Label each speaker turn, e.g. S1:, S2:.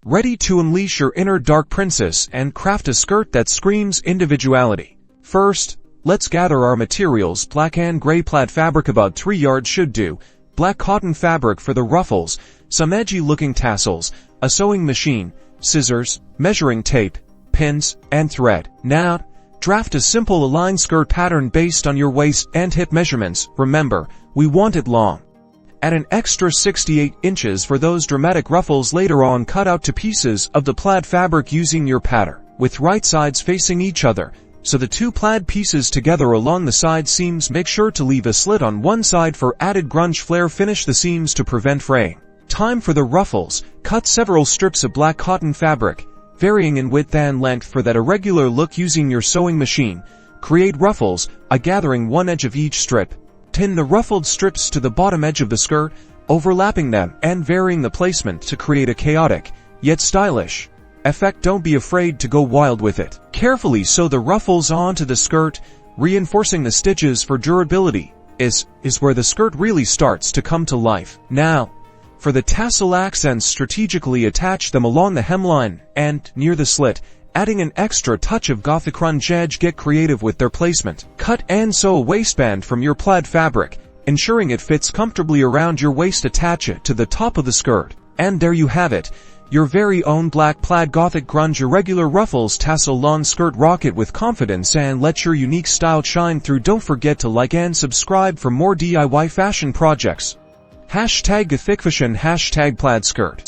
S1: Ready to unleash your inner dark princess and craft a skirt that screams individuality. First, let's gather our materials. Black and gray plaid fabric about 3 yards should do, black cotton fabric for the ruffles, some edgy looking tassels, a sewing machine, scissors, measuring tape, pins, and thread. Now, draft a simple aligned skirt pattern based on your waist and hip measurements. Remember, we want it long. Add an extra 68 inches for those dramatic ruffles later on. Cut out to pieces of the plaid fabric using your pattern, with right sides facing each other, so the two plaid pieces together along the side seams. Make sure to leave a slit on one side for added grunge flair. Finish the seams to prevent fraying. Time for the ruffles. Cut several strips of black cotton fabric, varying in width and length for that irregular look using your sewing machine. Create ruffles, gathering one edge of each strip. Pin the ruffled strips to the bottom edge of the skirt, overlapping them and varying the placement to create a chaotic, yet stylish effect. Don't be afraid to go wild with it. Carefully sew the ruffles onto the skirt, reinforcing the stitches for durability. Is where the skirt really starts to come to life. Now, for the tassel accents, strategically attach them along the hemline and near the slit, adding an extra touch of Gothic Grunge edge. Get creative with their placement. Cut and sew a waistband from your plaid fabric, ensuring it fits comfortably around your waist. Attach it to the top of the skirt. And there you have it, your very own Black Plaid Gothic Grunge irregular Ruffles Tassel Long Skirt. Rock it with confidence and let your unique style shine through. Don't forget to like and subscribe for more DIY fashion projects. #GothicFashion #plaid skirt.